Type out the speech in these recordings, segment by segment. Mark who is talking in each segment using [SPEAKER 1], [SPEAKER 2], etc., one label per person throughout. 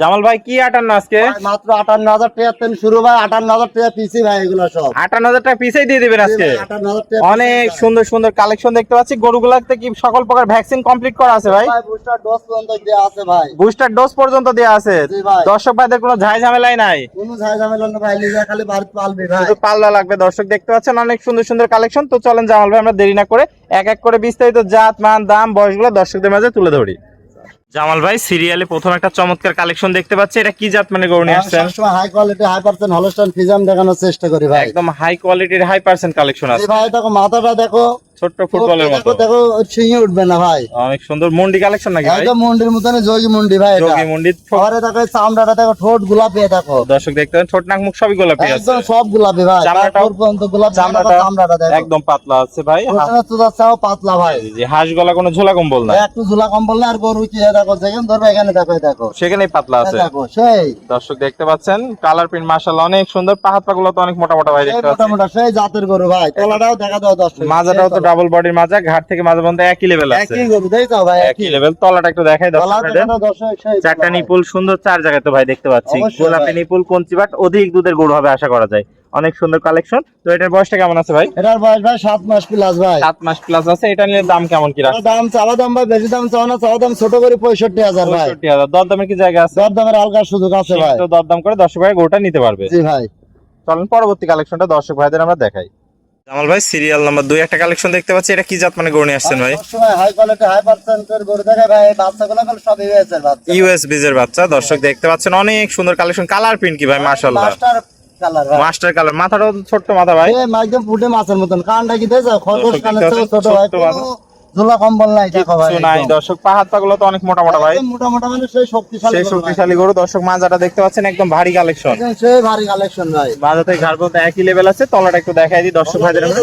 [SPEAKER 1] জামাল ভাই কি 58 আজকে
[SPEAKER 2] মাত্র 58,000 টাকা থেকে শুরু ভাই। 58,000 টাকা পিসি ভাই, এগুলো সব
[SPEAKER 1] 58,000 টাকা পিসেই দিয়ে দিবেন আজকে।
[SPEAKER 2] 58,000 টাকা
[SPEAKER 1] অনেক সুন্দর সুন্দর কালেকশন দেখতে পাচ্ছি। গরুগুলাতে কি সকল প্রকার ভ্যাকসিন কমপ্লিট করা আছে ভাই?
[SPEAKER 2] বুস্টার ডোজ পর্যন্ত দেয়া আছে ভাই।
[SPEAKER 1] বুস্টার ডোজ পর্যন্ত দেয়া আছে।
[SPEAKER 2] জি ভাই।
[SPEAKER 1] দর্শক ভাইদের কোনো ঝাই ঝামেলাই নাই,
[SPEAKER 2] কোনো ঝামেলা না ভাই, নিজে খালি বাড়িতে পালবে ভাই।
[SPEAKER 1] শুধু পাল্লা লাগবে। দর্শক দেখতে পাচ্ছেন অনেক সুন্দর সুন্দর কালেকশন। তো চলেন জামাল ভাই আমরা দেরি না করে এক এক করে বিস্তারিত জাত মান দাম বয়সগুলো দর্শকদের মাঝে তুলে ধরি। জামাল ভাই সিরিয়ালে প্রথম একটা চমৎকার কালেকশন দেখতে পাচ্ছি। এটা কি জাত মানে গরু নিয়ে আসছেন?
[SPEAKER 2] সবসময় high quality high percent Holstein Friesian দেখানোর চেষ্টা করি ভাই।
[SPEAKER 1] একদম হাই কোয়ালিটির হাই পার্সেন্ট কালেকশন আছে
[SPEAKER 2] ভাই। দেখো মাথাটা দেখো,
[SPEAKER 1] ছোট্ট ফুটবলের মতো।
[SPEAKER 2] দেখো ছিঙে উঠবে না ভাই।
[SPEAKER 1] অনেক সুন্দর মন্ডি কালেকশন নাকি ভাই?
[SPEAKER 2] একদম মন্ডির মতন যোগী মন্ডি ভাই।
[SPEAKER 1] যোগী মন্ডি।
[SPEAKER 2] পরে দেখো চামড়াটা দেখো, ঠোঁট গোলাপি দেখো।
[SPEAKER 1] দর্শক দেখতে পাচ্ছেন ঠোঁট নাক মুখ সবই গোলাপি আছে।
[SPEAKER 2] একদম সব গোলাপি ভাই।
[SPEAKER 1] চামড়াটাও
[SPEAKER 2] পর্যন্ত গোলাপি।
[SPEAKER 1] চামড়াটা দেখো একদম পাতলা আছে ভাই।
[SPEAKER 2] চাও পাতলা ভাই।
[SPEAKER 1] জি হাঁস গলা কোনো ঝোলা কম্বল না,
[SPEAKER 2] একটু ঝোলা কম্বল না। আর গরু কি দেখো, যেখানে ধরবে এখানে দেখো, দেখো
[SPEAKER 1] সেখানেই পাতলা আছে।
[SPEAKER 2] দেখো সেই
[SPEAKER 1] দর্শক দেখতে পাচ্ছেন কালার প্রিন্ট মাশাআল্লাহ অনেক সুন্দর। পাহাত পাগুলো তো অনেক মোটা মোটা ভাই দেখতে পাচ্ছেন।
[SPEAKER 2] মোটা মোটা সেই জাতের গরু ভাই। তলাটাও দেখা দাও দর্শক।
[SPEAKER 1] মাজাটাও তো ডাবল বডির মাজা, ঘাট থেকে মাজা পর্যন্ত একই লেভেল আছে।
[SPEAKER 2] একই গরু দেখাও ভাই,
[SPEAKER 1] একই লেভেল। তলাটা একটু দেখাই
[SPEAKER 2] দর্শক।
[SPEAKER 1] চারটা নিপুল সুন্দর চার জায়গায় তো ভাই দেখতে পাচ্ছি। গোলাপি নিপুল কঞ্চি বাট অধিক দুধের গরু হবে আশা করা যায়। অনেক সুন্দর কালেকশন। তো এটার বয়সটা কেমন আছে ভাই?
[SPEAKER 2] এটার বয়স ভাই 7 মাস প্লাস ভাই।
[SPEAKER 1] 7 মাস প্লাস আছে। এটা নিয়ে দাম কেমন কি রাখছেন?
[SPEAKER 2] দাম চাওয়া দাম ভাই, বেশি দাম চাও না। চাওয়া দাম ছোট করে 65,000 ভাই।
[SPEAKER 1] 65,000। দরদামের কি জায়গা আছে?
[SPEAKER 2] দরদামের আলগা সুযোগ আছে ভাই।
[SPEAKER 1] তো দরদাম করে দর্শক ভাই গরুটা নিতে পারবে।
[SPEAKER 2] জি ভাই।
[SPEAKER 1] চলেন পরবর্তী কালেকশনটা দর্শক ভাইদের আমরা দেখাই। জামাল ভাই সিরিয়াল নাম্বার 2 একটা কালেকশন দেখতে পাচ্ছি। এটা কি জাত মানে গরু নিয়ে আসছেন ভাই?
[SPEAKER 2] সবসময় হাই কোয়ালিটি হাই পার্সেন্টের গরু দেখে ভাই। বাচ্চাগুলো সব ইউএস এর বাচ্চা।
[SPEAKER 1] ইউএস বীজের বাচ্চা। দর্শক দেখতে পাচ্ছেন অনেক সুন্দর কালেকশন। কালার প্রিন্ট কি ভাই? মাশাআল্লাহ
[SPEAKER 2] মাস্টার কালার ভাই।
[SPEAKER 1] Master colour. মাথাটাও তো ছোট্ট মাথা ভাই।
[SPEAKER 2] এই একদম ফুটে মাছের মতন। কানটা কি দেখছো? খরগোশ কানের চেয়ে ছোট ভাই। ঝোলা কম্বল নাই দেখো ভাই।
[SPEAKER 1] নাই দর্শক পাহাত পাগুলো তো অনেক মোটা মোটা ভাই।
[SPEAKER 2] মোটা মোটা মানে সেই শক্তিশালী।
[SPEAKER 1] সেই শক্তিশালী গরু। দর্শক মাজাটা দেখতে পাচ্ছেন একদম ভারী কালেকশন।
[SPEAKER 2] সেই ভারী কালেকশন ভাই।
[SPEAKER 1] মাজা থেকে ঘাড় পর্যন্ত একই লেভেল আছে। তলাটা একটু দেখাই দিই দর্শক ভাইদের আমরা।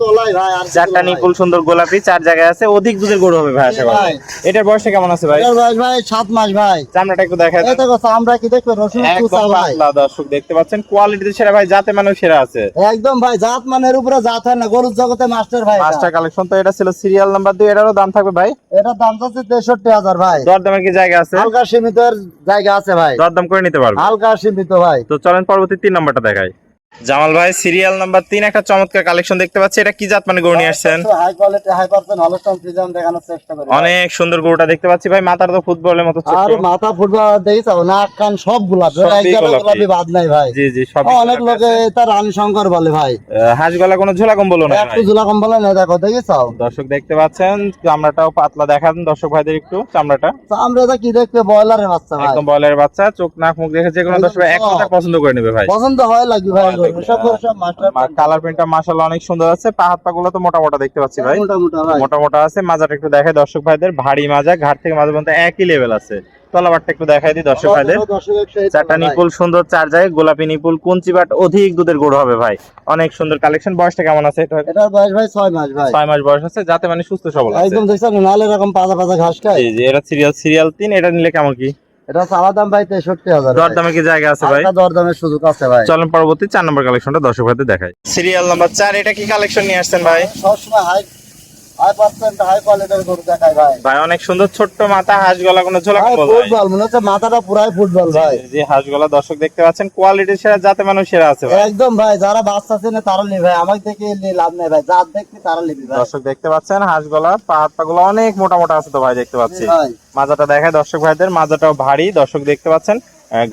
[SPEAKER 2] তলাই ভাই। আর
[SPEAKER 1] চারটা নিপুল সুন্দর গোলাপি চার জায়গায় আছে। অধিক দুধের গরু হবে ভাই আশা করি। এটার বয়সটা কেমন আছে ভাই?
[SPEAKER 2] এটার বয়স ভাই 7 মাস ভাই।
[SPEAKER 1] চামড়াটা একটু দেখাই দিই।
[SPEAKER 2] এই দেখো চামড়া কি দেখবে, রসুন চুষা ভাই।
[SPEAKER 1] দর্শক দেখতে পাচ্ছেন কোয়ালিটিতে সেরা ভাই, জাতে মানেও সেরা আছে।
[SPEAKER 2] একদম ভাই জাত মানের উপরে জাত হয় না। গরুর জগতে মাস্টার ভাই।
[SPEAKER 1] Master collection. তো এটা ছিল সিরিয়াল নাম্বার 2। এটারও দাম থাকবে ভাই?
[SPEAKER 2] এটার দাম যাচ্ছে 63,000 ভাই।
[SPEAKER 1] দরদামের কি জায়গা আছে?
[SPEAKER 2] হালকা সীমিত জায়গা আছে ভাই।
[SPEAKER 1] দরদাম করে নিতে পারবে।
[SPEAKER 2] হালকা সীমিত ভাই।
[SPEAKER 1] তো চলেন পরবর্তী 3 নাম্বারটা দেখাই। জামাল ভাই সিরিয়াল নাম্বার 3 একটা চমৎকার কালেকশন দেখতে পাচ্ছি। এটা কি জাত মানে গরু নিয়ে আসছেন?
[SPEAKER 2] High quality high percent Holstein Friesian দেখানোর চেষ্টা করি।
[SPEAKER 1] অনেক সুন্দর গরুটা দেখতে পাচ্ছি ভাই। মাথার তো ফুটবলের মতো ছোট।
[SPEAKER 2] আর মাথা ফুটবল দেখাও, নাক কান সব গোলাপি। গোলাপি বাদ নাই ভাই।
[SPEAKER 1] জি জি সব।
[SPEAKER 2] অনেক লোকে তার রানী শঙ্কর বলে ভাই।
[SPEAKER 1] হাঁস গলা কোনো ঝোলা কম্বল না
[SPEAKER 2] একটু ঝোলা কম্বল না দেখো, দেখিছাও?
[SPEAKER 1] দর্শক দেখতে পাচ্ছেন চামড়াটাও পাতলা। দেখান দর্শক ভাইদের একটু চামড়াটা।
[SPEAKER 2] চামড়াটা কি দেখবে, ব্রয়লারের বাচ্চা ভাই।
[SPEAKER 1] একদম ব্রয়লারের বাচ্চা। চোখ নাক মুখ দেখে যে কোনো দর্শক এক কথা পছন্দ করে নেবে ভাই।
[SPEAKER 2] পছন্দ হয় লাগবে ভাই। সব সব মাস্টার।
[SPEAKER 1] কালার প্রিন্টটা মাশাআল্লাহ অনেক সুন্দর আছে। পা হাত পাগুলো তো মোটা মোটা দেখতে পাচ্ছি ভাই। মোটা মোটা আছে। মাজাটা একটু দেখাই দর্শক ভাইদের। ভারী মাজা, ঘাট থেকে মাজা পর্যন্ত একই লেভেল আছে। তলাবারটা একটু দেখাই দিই দর্শক ভাইদের। চারটা নিপুল সুন্দর চার জায়গায় গোলাপি নিপুল কঞ্চি বাট অধিক দুধের গরু হবে ভাই। অনেক সুন্দর কালেকশন। বয়সটা কেমন আছে এটা?
[SPEAKER 2] এটার বয়স ভাই 6 মাস ভাই।
[SPEAKER 1] 6 মাস বয়স আছে। যাতে মানে সুস্থ সবল আছে।
[SPEAKER 2] একদম দেখছেন নালে এরকম পাতা পাতা ঘাস খায়।
[SPEAKER 1] জি জি। এটা সিরিয়াল 3। এটা নিলে কেমন কি?
[SPEAKER 2] এটা চাওয়া দাম ভাই 63,000।
[SPEAKER 1] দরদামের কি জায়গা আছে ভাই?
[SPEAKER 2] দরদামের সুযোগ আছে ভাই।
[SPEAKER 1] চলেন পরবর্তী 4 নম্বর কালেকশনটা দর্শক ভাইদের দেখাই। সিরিয়াল নাম্বার 4 এটা কি কালেকশন নিয়ে আসছেন ভাই?
[SPEAKER 2] সবসময় হাই পার্সেন্ট হাই কোয়ালিটির গরু দেখায় ভাই।
[SPEAKER 1] ভাই অনেক সুন্দর ছোট্ট মাথা, হাঁস গলা কোনো ঝোলা কম্বল নাই।
[SPEAKER 2] ফুটবল মনে হচ্ছে মাথাটা পুরাই ফুটবল ভাই।
[SPEAKER 1] জি হাঁস গলা দর্শক দেখতে পাচ্ছেন। কোয়ালিটি সেরা, জাতে মানুষ সেরা আছে ভাই।
[SPEAKER 2] একদম ভাই। যারা বাচ্চা চেনে তারা নেবে ভাই। আমাকে দেখে লাভ নেই ভাই। জাত দেখতে তারা নেবে ভাই।
[SPEAKER 1] দর্শক দেখতে পাচ্ছেন হাঁস গলা পা হাত পাগুলো অনেক মোটা মোটা আছে তো ভাই দেখতে পাচ্ছি।
[SPEAKER 2] ভাই
[SPEAKER 1] মাজাটা দেখায় দর্শক ভাইদের। মাজাটাও ভারী। দর্শক দেখতে পাচ্ছেন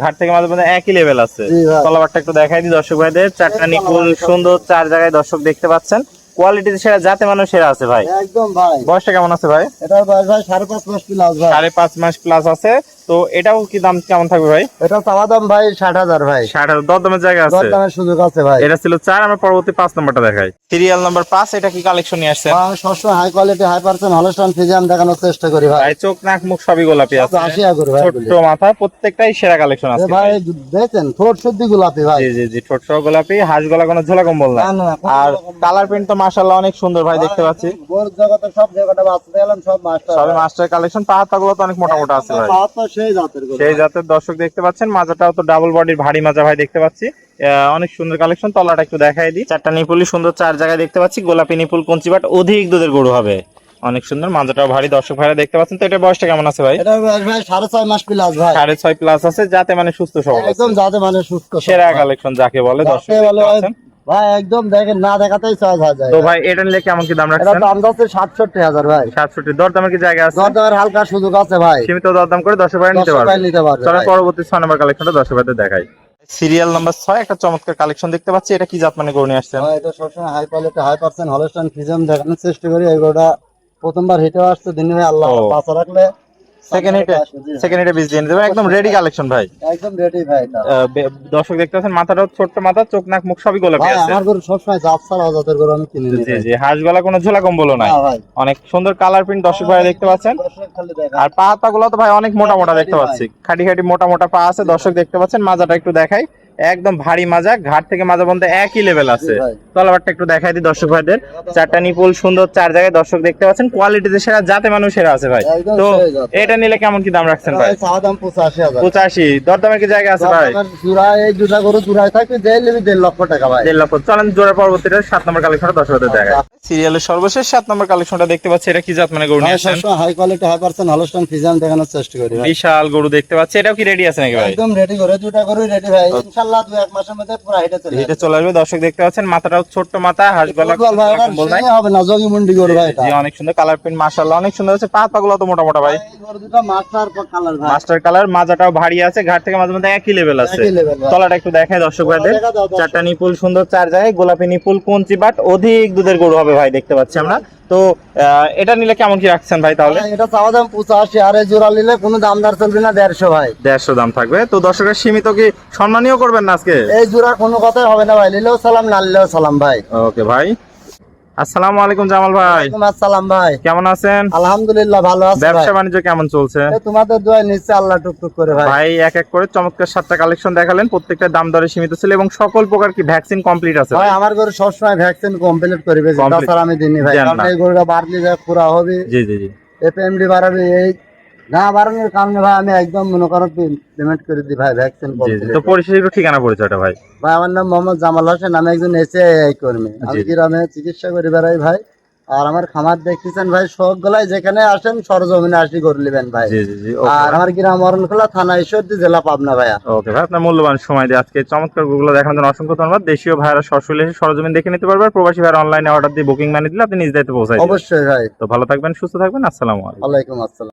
[SPEAKER 1] ঘাট থেকে মাঝে মধ্যে একই লেভেল আছে। তলাবারটা একটু দেখাই দিই দর্শক ভাইদের। চারটা নিপুল সুন্দর চার জায়গায় দর্শক দেখতে পাচ্ছেন। কোয়ালিটি সেরা, জাতে মানুষ সেরা আছে ভাই।
[SPEAKER 2] একদম ভাই।
[SPEAKER 1] বয়সটা কেমন আছে ভাই?
[SPEAKER 2] এটার বয়স ভাই 5.5 মাস প্লাস ভাই।
[SPEAKER 1] 5.5 মাস প্লাস আছে। তো এটাও কি দাম কেমন থাকবে ভাই?
[SPEAKER 2] এটা চাওয়া দাম ভাই 60,000 ভাই।
[SPEAKER 1] 60,000। দরদামের জায়গা আছে।
[SPEAKER 2] দরদামের সুযোগ আছে ভাই।
[SPEAKER 1] এটা ছিল 4। আমরা পরবর্তী 5 নাম্বারটা দেখাই। সিরিয়াল নাম্বার 5 এটা কি কালেকশন নিয়ে আসছেন?
[SPEAKER 2] সবসময় high quality high percent Holstein Friesian দেখানোর চেষ্টা করি ভাই।
[SPEAKER 1] ভাই চোখ নাক মুখ সবই গোলাপি আছে। ছোট্ট মাথা, প্রত্যেকটাই সেরা কালেকশন আছে
[SPEAKER 2] ভাই। দেখেন ঠোঁট শুদ্ধি গোলাপি ভাই।
[SPEAKER 1] জি জি জি। ঠোঁট সহ গোলাপি, হাঁস গলা কোনো ঝোলা কম্বল না। আর কালার প্রিন্ট তো মাশাআল্লাহ অনেক সুন্দর ভাই দেখতে পাচ্ছি।
[SPEAKER 2] গরুর জগতে সব জায়গাটা বাচ্চা দিলাম সব মাস্টার।
[SPEAKER 1] সবই মাস্টার কালেকশন। পাহাড়গুলো তো অনেক মোটা মোটা আছে ভাই।
[SPEAKER 2] সেই জাতের গরু।
[SPEAKER 1] সেই জাতের দর্শক দেখতে পাচ্ছেন। মাজাটাও তো ডাবল বডির ভারী মাজা ভাই দেখতে পাচ্ছি। অনেক সুন্দর কালেকশন। তলাটা একটু দেখাই দিই। চারটা নিপুলি সুন্দর চার জায়গায় দেখতে পাচ্ছি। গোলাপি নিপুল কঞ্চি বাট অধিক দুধের গরু হবে। অনেক সুন্দর, মাজাটাও ভারী। দর্শক ভাইরা দেখতে পাচ্ছেন। তো এটা বয়সটা কেমন আছে ভাই?
[SPEAKER 2] এটা ভাই 6.5 মাস প্লাস ভাই।
[SPEAKER 1] 6.5 প্লাস আছে, যাতে মানে সুস্থ সবল আছে।
[SPEAKER 2] একদম যাতে মানে সুস্থ সবল।
[SPEAKER 1] সেরা কালেকশন যাকে বলে দর্শক
[SPEAKER 2] যাকে বলে
[SPEAKER 1] দেখতে
[SPEAKER 2] ভাই,
[SPEAKER 1] পাচ্ছেন।
[SPEAKER 2] ভাই একদম দেখেন না দেখাতেই চয়েস হয়ে যায়।
[SPEAKER 1] তো ভাই এটা নিলে কেমন কি দাম
[SPEAKER 2] এটা
[SPEAKER 1] রাখছেন?
[SPEAKER 2] দাম যাচ্ছে 67,000 ভাই।
[SPEAKER 1] 67। দরদামের কি জায়গা আছে?
[SPEAKER 2] দরদামের হালকা সুযোগ আছে ভাই,
[SPEAKER 1] সীমিত দরদাম করে দর্শক ভাইরা নিতে
[SPEAKER 2] 10
[SPEAKER 1] পারবে।
[SPEAKER 2] ভাই নিতে পারবে
[SPEAKER 1] চলো
[SPEAKER 2] ভাই।
[SPEAKER 1] পরবর্তী 6 নম্বর কালেকশনটা দর্শক ভাইদের দেখাই। সিরিয়াল নাম্বার 6 একটা চমৎকার কালেকশন দেখতে পাচ্ছি। এটা কি জাত মানে গরু নিয়ে আসছেন?
[SPEAKER 2] ভাই এটা সবসময় হাই কোয়ালিটি 100% হলস্টাইন ফ্রিজিয়ান দেখানোর চেষ্টা করি। এগুলোটা প্রথমবার হিটেও আসছে দিনে ভাই, আল্লাহ
[SPEAKER 1] ও।
[SPEAKER 2] বাঁচা রাখলে
[SPEAKER 1] সেকেন্ড হিটে বীজ দিয়ে দেবে, একদম রেডি কালেকশন ভাই।
[SPEAKER 2] একদম রেডি ভাই এটা।
[SPEAKER 1] দর্শক দেখতে পাচ্ছেন, মাথাটাও ছোট্ট মাথা, চোখ নাক মুখ সবই গোলাপি
[SPEAKER 2] ভাই
[SPEAKER 1] আছে।
[SPEAKER 2] আমার গরু সবসময় জাত ছাড়া জাতের গরু আমি কিনে নিই
[SPEAKER 1] জি
[SPEAKER 2] ভাই।
[SPEAKER 1] জি, হাঁস গলা কোনো ঝোলা কম্বলও নাই।
[SPEAKER 2] না ভাই,
[SPEAKER 1] অনেক সুন্দর কালার প্রিন্ট দর্শক ভাই দেখতে পাচ্ছেন।
[SPEAKER 2] দর্শক খালি দেখা।
[SPEAKER 1] আর পা হাতাগুলো তো ভাই অনেক মোটা মোটা দেখতে পাচ্ছি, খাটি খাটি মোটা মোটা পা আছে। দর্শক দেখতে পাচ্ছেন, মাজাটা একটু দেখাই, একদম ভারী মাজা, ঘাট থেকে মাজা পর্যন্ত একই লেভেল আছে।
[SPEAKER 2] জি ভাই।
[SPEAKER 1] তলাবারটা একটু দেখাই দিই দর্শক ভাইদের। চারটা নিপুল সুন্দর, 4 জায়গায় দর্শক দেখতে পাচ্ছেন। কোয়ালিটিতে সেরা, জাতে মানুষ সেরা আছে ভাই।
[SPEAKER 2] একদম
[SPEAKER 1] তো
[SPEAKER 2] সেই জাত।
[SPEAKER 1] এটা নিলে কেমন কি দাম রাখছেন ভাই?
[SPEAKER 2] ভাই চাওয়া দাম 85,000।
[SPEAKER 1] 85। দরদামের কি জায়গা আছে ভাই?
[SPEAKER 2] দরদামের জোড়ায় এই দুটা গরু জোড়ায় থাকবে যে নেবে 1.5 লক্ষ টাকা ভাই।
[SPEAKER 1] 1.5 লক্ষ। চলেন জোড়া পরবর্তীটা 7 নম্বর কালেকশনটা দর্শক ভাইদের দেখাই। সিরিয়ালের সর্বশেষ 7 নম্বর কালেকশনটা দেখতে পাচ্ছি। এটা কি জাত মানে গরু নিয়ে আসছেন?
[SPEAKER 2] সবসময় হাই কোয়ালিটি 100% হলস্টাইন ফ্রিজিয়ান দেখানোর চেষ্টা করি ভাই।
[SPEAKER 1] বিশাল গরু দেখতে পাচ্ছি। এটাও কি রেডি আছে নাকি ভাই?
[SPEAKER 2] একদম রেডি করে দুটা গরু রেডি ভাই, ইনশাআল্লাহ 2-1 মাসের মধ্যে পুরো হিটে চলে
[SPEAKER 1] এটা চলে আসবে। দর্শক দেখতে পাচ্ছেন, মাথাটাও ছোট্ট মাথা, হাঁস গলা কম্বল নাই।
[SPEAKER 2] হবে না জগি মুন্ডি গরু ভাই এটা।
[SPEAKER 1] জি, অনেক সুন্দর কালার প্রিন্ট, মাশাআল্লাহ অনেক সুন্দর আছে। পা পাগুলো তো মোটা মোটা ভাই,
[SPEAKER 2] এই গরু দুটো মাস্টার কালার ভাই।
[SPEAKER 1] মাস্টার কালার, মাজাটাও ভারী আছে, ঘাট থেকে মাঝে মধ্যে একই লেভেল আছে।
[SPEAKER 2] একই level ভাই।
[SPEAKER 1] তলাটা একটু দেখাই দর্শক ভাইদের।
[SPEAKER 2] দেখা দাও দর্শক।
[SPEAKER 1] চারটা নিপুল সুন্দর, 4 জায়গায় গোলাপি নিপুল, কঞ্চি বাট, অধিক দুধের গরু হবে ভাই দেখতে পাচ্ছি আমরা। তো এটা নিলে কেমন কি রাখছেন ভাই তাহলে?
[SPEAKER 2] ভাই, এটা চাওয়া দাম 85, আর এই জোড়া নিলে কোনো দামদার চলবে না, 150 ভাই।
[SPEAKER 1] 150 দাম থাকবে। তো দর্শকের সীমিত কি সম্মানীয় করবেন না আজকে?
[SPEAKER 2] এই জোড়া কোনো কথাই হবে না ভাই, নিলেও সালাম না নিলেও সালাম ভাই।
[SPEAKER 1] ওকে ভাই। আসসালামু আলাইকুম জামাল ভাই,
[SPEAKER 2] ওয়ালাইকুম আসসালাম ভাই।
[SPEAKER 1] কেমন আছেন?
[SPEAKER 2] আলহামদুলিল্লাহ ভালো আছি ভাই।
[SPEAKER 1] ব্যবসা বাণিজ্য কেমন চলছে?
[SPEAKER 2] এই তোমাদের দোয়ায় নিশ্চয় আল্লাহ টুকটুক করে ভাই।
[SPEAKER 1] ভাই এক এক করে চমৎকার 7টা কালেকশন দেখালেন, প্রত্যেকটা দাম দরে সীমিত ছিল এবং সকল প্রকার কি ভ্যাকসিন কমপ্লিট আছে
[SPEAKER 2] ভাই আমার গরু সবসময় ভ্যাকসিন কমপ্লিট করবে,
[SPEAKER 1] Complete।
[SPEAKER 2] তাছাড়া আমি দিনই ভাই।
[SPEAKER 1] দেন
[SPEAKER 2] কারণ
[SPEAKER 1] না।
[SPEAKER 2] এই গরুটা বাড়লে যা পুরা হবে,
[SPEAKER 1] জি জি জি।
[SPEAKER 2] এপিএমডি বাড়াবে, এই না বাড়ানোর কারণে ভাই আমি একদম মনে করো পেমেন্ট করে দিই ভাই ভ্যাকসিন
[SPEAKER 1] জি জি।
[SPEAKER 2] কমপ্লিট।
[SPEAKER 1] তো পরিশেষে একটু ঠিকানা পরিচয়টা ভাই।
[SPEAKER 2] ভাই আমার নাম মোহাম্মদ জামাল হোসেন, আমি একজন এসিআই কর্মী। আমি
[SPEAKER 1] জি।
[SPEAKER 2] গ্রামে চিকিৎসা করে বেড়াই ভাই। আর আমার খামার দেখতেছেন ভাই, সবগুলাই যেখানে আসেন সরজমিনে আসি করে নেবেন ভাই।
[SPEAKER 1] জি জি জি।
[SPEAKER 2] আর আমার গ্রাম অরণখোলা, থানা ঈশ্বরদী, জেলা পাবনা ভাইয়া।
[SPEAKER 1] ওকে ভাই, আপনার মূল্যবান সময় দিয়ে আজকে চমৎকার গুলো দেখানোর জন্য অসংখ্য ধন্যবাদ। দেশীয় ভাইরা সরাসরি এসে সরজমিন দেখে নিতে পারবে, আর প্রবাসী ভাইরা অনলাইনে অর্ডার দিয়ে বুকিং বানিয়ে দিলে আপনি নিজ দায়িত্বে পৌঁছাই দিবেন।
[SPEAKER 2] অবশ্যই ভাই।
[SPEAKER 1] তো ভালো থাকবেন, সুস্থ থাকবেন। আসসালামু আলাইকুম।
[SPEAKER 2] ওয়ালাইকুম আসসালাম।